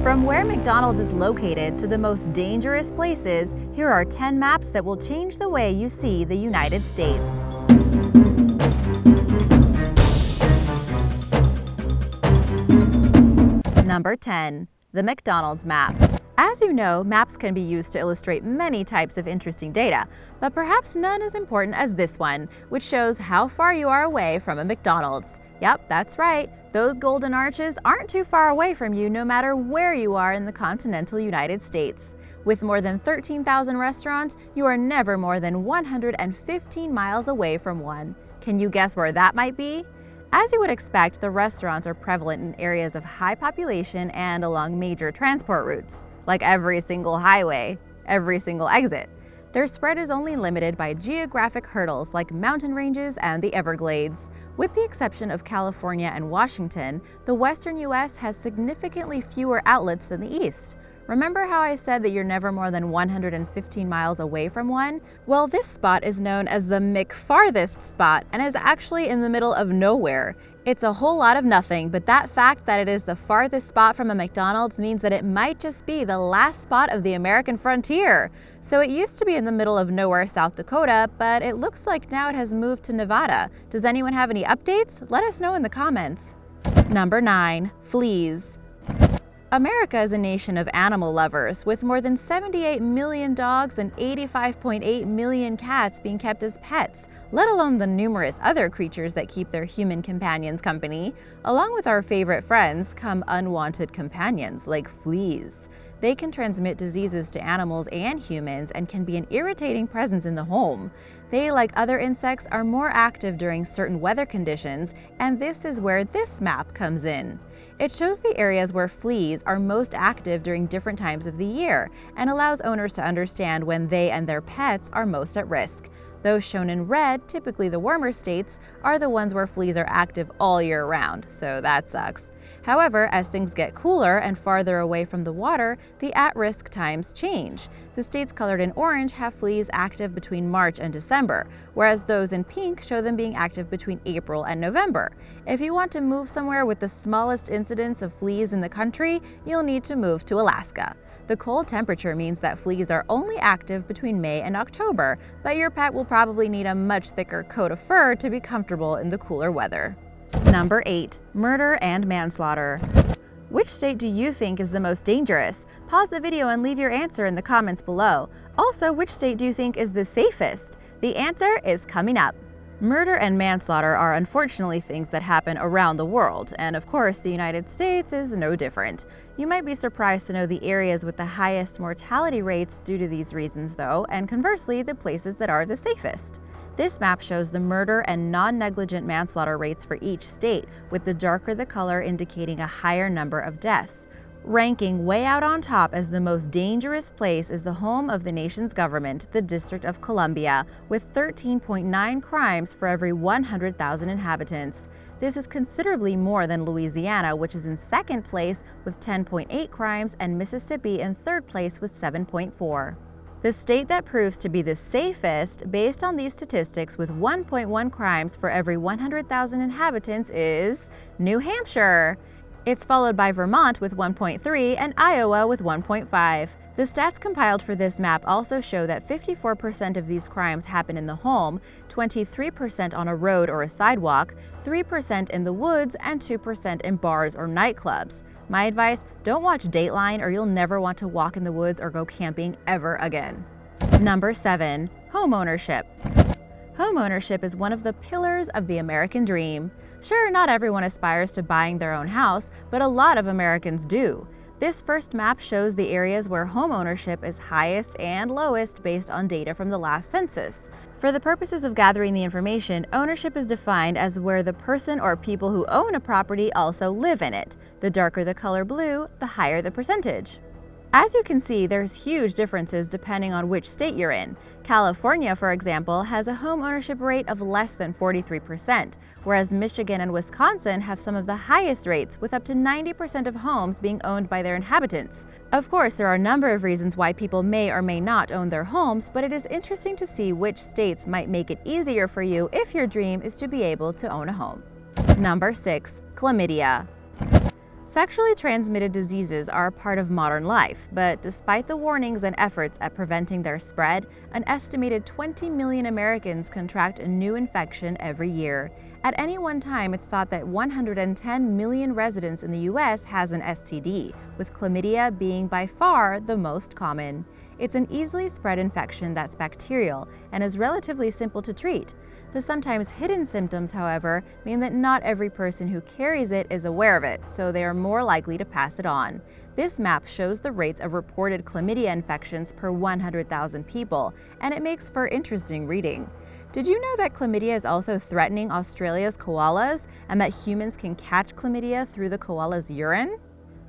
From where McDonald's is located to the most dangerous places, here are 10 maps that will change the way you see the United States. Number 10. The McDonald's Map. As you know, maps can be used to illustrate many types of interesting data, but perhaps none as important as this one, which shows how far you are away from a McDonald's. Yep, that's right. Those golden arches aren't too far away from you no matter where you are in the continental United States. With more than 13,000 restaurants, you are never more than 115 miles away from one. Can you guess where that might be? As you would expect, the restaurants are prevalent in areas of high population and along major transport routes, like every single highway, every single exit. Their spread is only limited by geographic hurdles like mountain ranges and the Everglades. With the exception of California and Washington, the western U.S. has significantly fewer outlets than the east. Remember how I said that you're never more than 115 miles away from one? Well, this spot is known as the McFarthest spot and is actually in the middle of nowhere. It's a whole lot of nothing, but that fact that it is the farthest spot from a McDonald's means that it might just be the last spot of the American frontier. So it used to be in the middle of nowhere, South Dakota, but it looks like now it has moved to Nevada. Does anyone have any updates? Let us know in the comments. Number 9. Fleas. America is a nation of animal lovers, with more than 78 million dogs and 85.8 million cats being kept as pets, let alone the numerous other creatures that keep their human companions company. Along with our favorite friends come unwanted companions like fleas. They can transmit diseases to animals and humans and can be an irritating presence in the home. They, like other insects, are more active during certain weather conditions, and this is where this map comes in. It shows the areas where fleas are most active during different times of the year and allows owners to understand when they and their pets are most at risk. Those shown in red, typically the warmer states, are the ones where fleas are active all year round, so that sucks. However, as things get cooler and farther away from the water, the at-risk times change. The states colored in orange have fleas active between March and December, whereas those in pink show them being active between April and November. If you want to move somewhere with the smallest incidence of fleas in the country, you'll need to move to Alaska. The cold temperature means that fleas are only active between May and October, but your pet will probably need a much thicker coat of fur to be comfortable in the cooler weather. Number 8. Murder and manslaughter. Which state do you think is the most dangerous? Pause the video and leave your answer in the comments below. Also, which state do you think is the safest? The answer is coming up. Murder and manslaughter are unfortunately things that happen around the world, and of course the United States is no different. You might be surprised to know the areas with the highest mortality rates due to these reasons though, and conversely the places that are the safest. This map shows the murder and non-negligent manslaughter rates for each state, with the darker the color indicating a higher number of deaths. Ranking way out on top as the most dangerous place is the home of the nation's government, the District of Columbia, with 13.9 crimes for every 100,000 inhabitants. This is considerably more than Louisiana, which is in second place with 10.8 crimes, and Mississippi in third place with 7.4. The state that proves to be the safest, based on these statistics with 1.1 crimes for every 100,000 inhabitants, is New Hampshire. It's followed by Vermont with 1.3 and Iowa with 1.5. The stats compiled for this map also show that 54% of these crimes happen in the home, 23% on a road or a sidewalk, 3% in the woods, and 2% in bars or nightclubs. My advice, don't watch Dateline or you'll never want to walk in the woods or go camping ever again. Number 7. Homeownership. Homeownership is one of the pillars of the American dream. Sure, not everyone aspires to buying their own house, but a lot of Americans do. This first map shows the areas where homeownership is highest and lowest based on data from the last census. For the purposes of gathering the information, ownership is defined as where the person or people who own a property also live in it. The darker the color blue, the higher the percentage. As you can see, there's huge differences depending on which state you're in. California, for example, has a home ownership rate of less than 43%, whereas Michigan and Wisconsin have some of the highest rates, with up to 90% of homes being owned by their inhabitants. Of course, there are a number of reasons why people may or may not own their homes, but it is interesting to see which states might make it easier for you if your dream is to be able to own a home. Number 6. Chlamydia. Sexually transmitted diseases are a part of modern life, but despite the warnings and efforts at preventing their spread, an estimated 20 million Americans contract a new infection every year. At any one time, it's thought that 110 million residents in the U.S. has an STD, with chlamydia being by far the most common. It's an easily spread infection that's bacterial and is relatively simple to treat. The sometimes hidden symptoms, however, mean that not every person who carries it is aware of it, so they are more likely to pass it on. This map shows the rates of reported chlamydia infections per 100,000 people, and it makes for interesting reading. Did you know that chlamydia is also threatening Australia's koalas, and that humans can catch chlamydia through the koala's urine?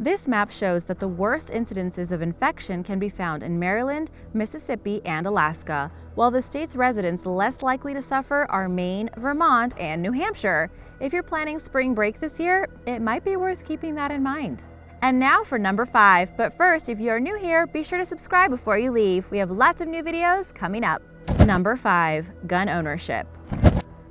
This map shows that the worst incidences of infection can be found in Maryland, Mississippi, and Alaska, while the state's residents less likely to suffer are Maine, Vermont, and New Hampshire. If you're planning spring break this year, it might be worth keeping that in mind. And now for number 5, but first, if you are new here, be sure to subscribe before you leave. We have lots of new videos coming up. Number 5, gun ownership.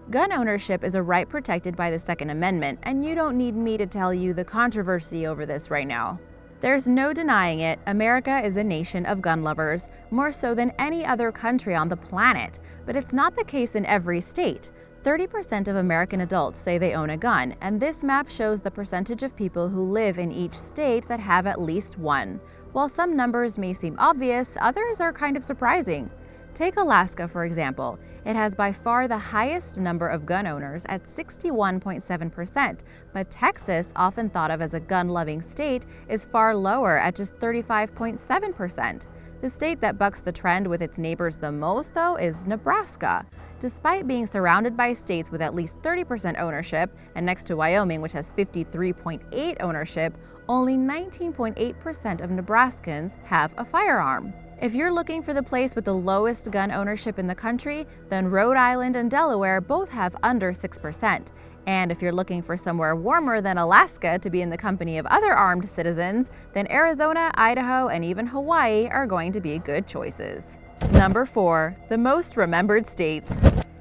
Gun ownership is a right protected by the Second Amendment, and you don't need me to tell you the controversy over this right now. There's no denying it, America is a nation of gun lovers, more so than any other country on the planet. But it's not the case in every state. 30% of American adults say they own a gun, and this map shows the percentage of people who live in each state that have at least one. While some numbers may seem obvious, others are kind of surprising. Take Alaska, for example. It has by far the highest number of gun owners at 61.7%, but Texas, often thought of as a gun-loving state, is far lower at just 35.7%. The state that bucks the trend with its neighbors the most, though, is Nebraska. Despite being surrounded by states with at least 30% ownership, and next to Wyoming, which has 53.8% ownership, only 19.8% of Nebraskans have a firearm. If you're looking for the place with the lowest gun ownership in the country, then Rhode Island and Delaware both have under 6%. And if you're looking for somewhere warmer than Alaska to be in the company of other armed citizens, then Arizona, Idaho, and even Hawaii are going to be good choices. Number 4, the most remembered states.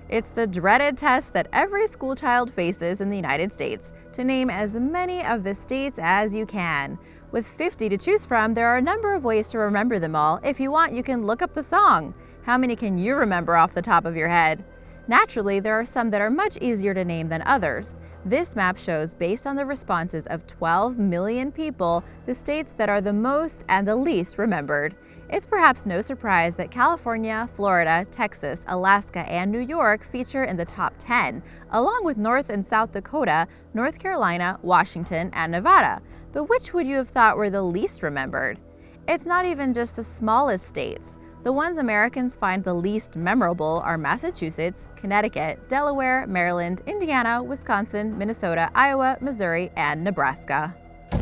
It's the dreaded test that every school child faces in the United States, to name as many of the states as you can. With 50 to choose from, there are a number of ways to remember them all. If you want, you can look up the song. How many can you remember off the top of your head? Naturally, there are some that are much easier to name than others. This map shows, based on the responses of 12 million people, the states that are the most and the least remembered. It's perhaps no surprise that California, Florida, Texas, Alaska, and New York feature in the top 10, along with North and South Dakota, North Carolina, Washington, and Nevada. But which would you have thought were the least remembered? It's not even just the smallest states. The ones Americans find the least memorable are Massachusetts, Connecticut, Delaware, Maryland, Indiana, Wisconsin, Minnesota, Iowa, Missouri, and Nebraska.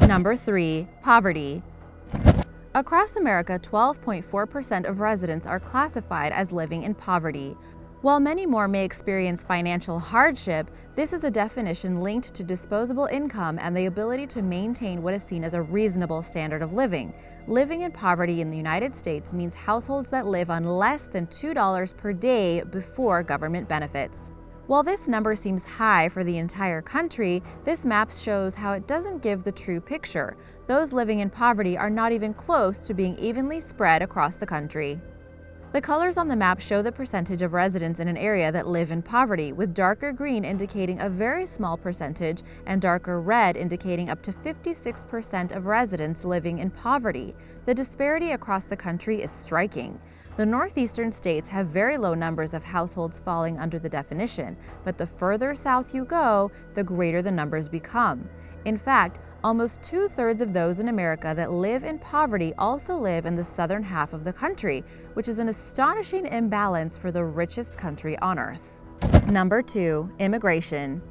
Number 3, poverty. Across America, 12.4% of residents are classified as living in poverty. While many more may experience financial hardship, this is a definition linked to disposable income and the ability to maintain what is seen as a reasonable standard of living. Living in poverty in the United States means households that live on less than $2 per day before government benefits. While this number seems high for the entire country, this map shows how it doesn't give the true picture. Those living in poverty are not even close to being evenly spread across the country. The colors on the map show the percentage of residents in an area that live in poverty, with darker green indicating a very small percentage and darker red indicating up to 56% of residents living in poverty. The disparity across the country is striking. The northeastern states have very low numbers of households falling under the definition, but the further south you go, the greater the numbers become. In fact, almost 2/3 of those in America that live in poverty also live in the southern half of the country, which is an astonishing imbalance for the richest country on earth. Number 2, immigration.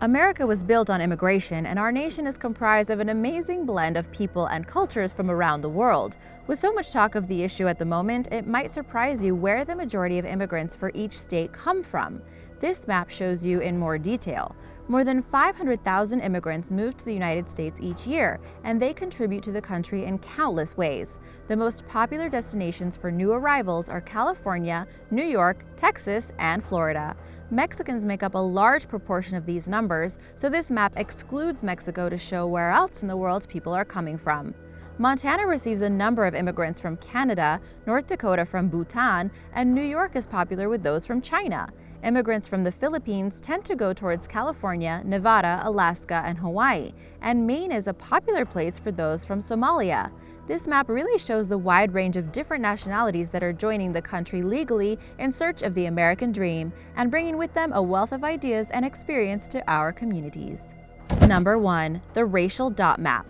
America was built on immigration, and our nation is comprised of an amazing blend of people and cultures from around the world. With so much talk of the issue at the moment, it might surprise you where the majority of immigrants for each state come from. This map shows you in more detail. More than 500,000 immigrants move to the United States each year, and they contribute to the country in countless ways. The most popular destinations for new arrivals are California, New York, Texas, and Florida. Mexicans make up a large proportion of these numbers, so this map excludes Mexico to show where else in the world people are coming from. Montana receives a number of immigrants from Canada, North Dakota from Bhutan, and New York is popular with those from China. Immigrants from the Philippines tend to go towards California, Nevada, Alaska, and Hawaii, and Maine is a popular place for those from Somalia. This map really shows the wide range of different nationalities that are joining the country legally in search of the American dream and bringing with them a wealth of ideas and experience to our communities. Number 1. The Racial Dot Map.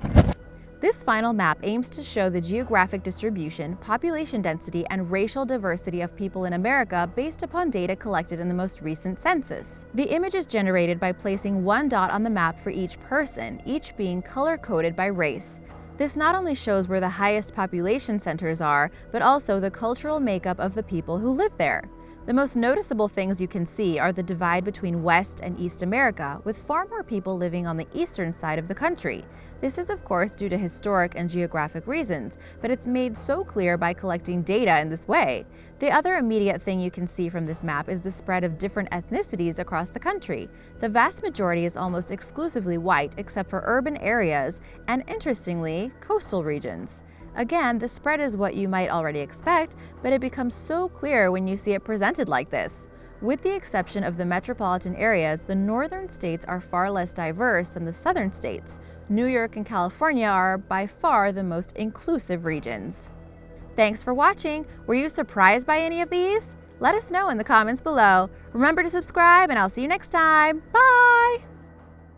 This final map aims to show the geographic distribution, population density, and racial diversity of people in America based upon data collected in the most recent census. The image is generated by placing one dot on the map for each person, each being color-coded by race. This not only shows where the highest population centers are, but also the cultural makeup of the people who live there. The most noticeable things you can see are the divide between West and East America, with far more people living on the eastern side of the country. This is of course due to historic and geographic reasons, but it's made so clear by collecting data in this way. The other immediate thing you can see from this map is the spread of different ethnicities across the country. The vast majority is almost exclusively white except for urban areas and, interestingly, coastal regions. Again, the spread is what you might already expect, but it becomes so clear when you see it presented like this. With the exception of the metropolitan areas, the northern states are far less diverse than the southern states. New York and California are by far the most inclusive regions. Thanks for watching! Were you surprised by any of these? Let us know in the comments below. Remember to subscribe and I'll see you next time. Bye!